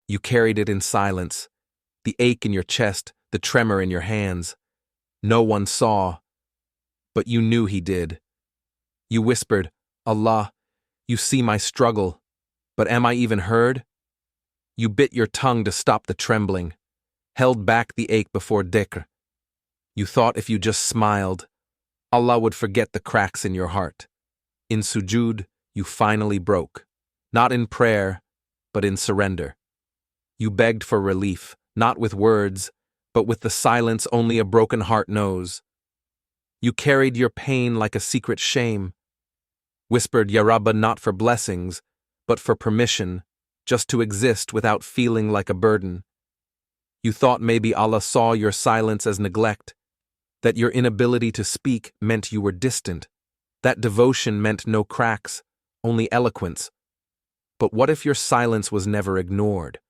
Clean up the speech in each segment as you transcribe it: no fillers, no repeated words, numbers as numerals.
You carried it in silence, the ache in your chest, the tremor in your hands. No one saw, but you knew He did. You whispered, "Allah, you see my struggle, but am I even heard?" You bit your tongue to stop the trembling, held back the ache before dhikr. You thought if you just smiled, Allah would forget the cracks in your heart. In sujood, you finally broke, not in prayer, but in surrender. You begged for relief, not with words, but with the silence only a broken heart knows. You carried your pain like a secret shame, whispered Ya Rabba not for blessings, but for permission, just to exist without feeling like a burden. You thought maybe Allah saw your silence as neglect, that your inability to speak meant you were distant, that devotion meant no cracks, only eloquence. But what if your silence was never ignored?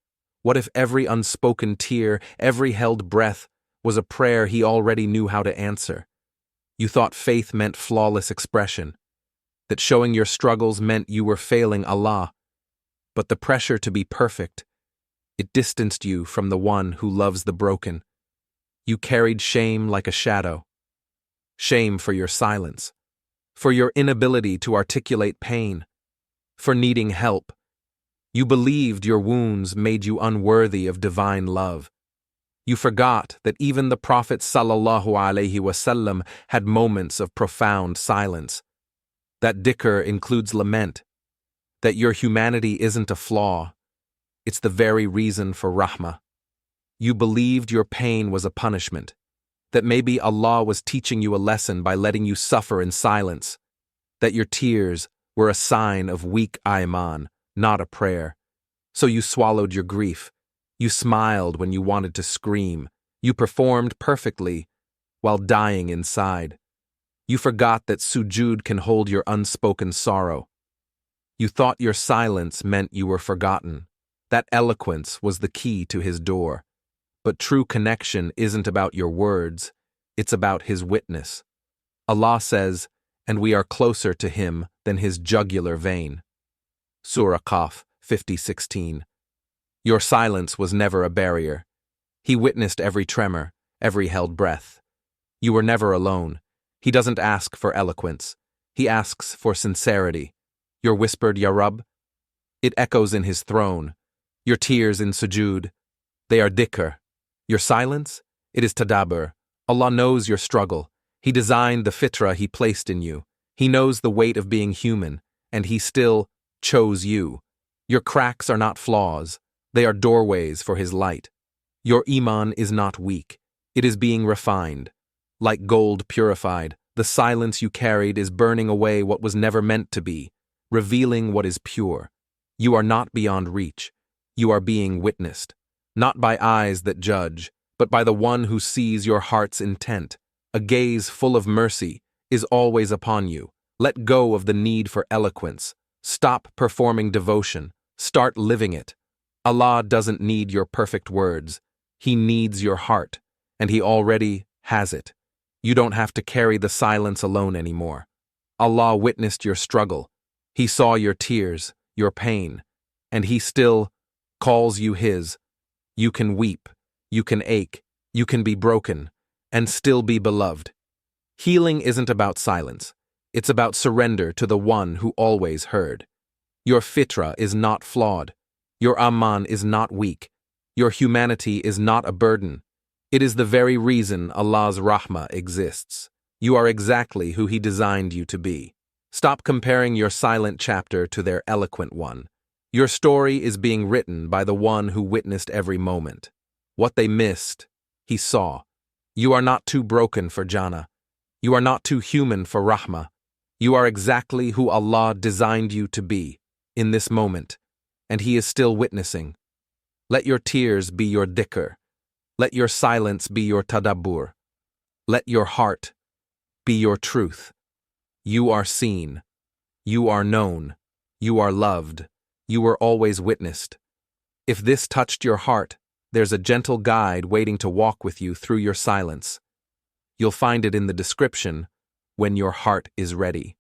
What if every unspoken tear, every held breath, was a prayer He already knew how to answer? You thought faith meant flawless expression, that showing your struggles meant you were failing Allah. But the pressure to be perfect, it distanced you from the one who loves the broken. You carried shame like a shadow. Shame for your silence, for your inability to articulate pain, for needing help. You believed your wounds made you unworthy of divine love. You forgot that even the Prophet ﷺ had moments of profound silence. That dhikr includes lament, that your humanity isn't a flaw, it's the very reason for rahmah. You believed your pain was a punishment, that maybe Allah was teaching you a lesson by letting you suffer in silence, that your tears were a sign of weak iman, not a prayer. So you swallowed your grief. You smiled when you wanted to scream. You performed perfectly while dying inside. You forgot that sujood can hold your unspoken sorrow. You thought your silence meant you were forgotten, that eloquence was the key to His door. But true connection isn't about your words, it's about His witness. Allah says, "And we are closer to Him than His jugular vein." Surah Qaf 50:16. Your silence was never a barrier. He witnessed every tremor, every held breath. You were never alone. He doesn't ask for eloquence. He asks for sincerity. Your whispered Ya Rabb, it echoes in His throne. Your tears in sujood, they are dhikr. Your silence, it is tadabbur. Allah knows your struggle. He designed the fitrah He placed in you. He knows the weight of being human, and He still chose you. Your cracks are not flaws. They are doorways for His light. Your iman is not weak. It is being refined. Like gold purified, the silence you carried is burning away what was never meant to be, revealing what is pure. You are not beyond reach. You are being witnessed, not by eyes that judge, but by the one who sees your heart's intent. A gaze full of mercy is always upon you. Let go of the need for eloquence. Stop performing devotion. Start living it. Allah doesn't need your perfect words. He needs your heart, and He already has it. You don't have to carry the silence alone anymore. Allah witnessed your struggle. He saw your tears, your pain, and He still calls you His. You can weep, you can ache, you can be broken, and still be beloved. Healing isn't about silence. It's about surrender to the one who always heard. Your fitrah is not flawed. Your aman is not weak. Your humanity is not a burden. It is the very reason Allah's rahmah exists. You are exactly who He designed you to be. Stop comparing your silent chapter to their eloquent one. Your story is being written by the one who witnessed every moment. What they missed, He saw. You are not too broken for Jannah. You are not too human for rahmah. You are exactly who Allah designed you to be, in this moment, and He is still witnessing. Let your tears be your dhikr. Let your silence be your tadabbur. Let your heart be your truth. You are seen. You are known. You are loved. You were always witnessed. If this touched your heart, there's a gentle guide waiting to walk with you through your silence. You'll find it in the description when your heart is ready.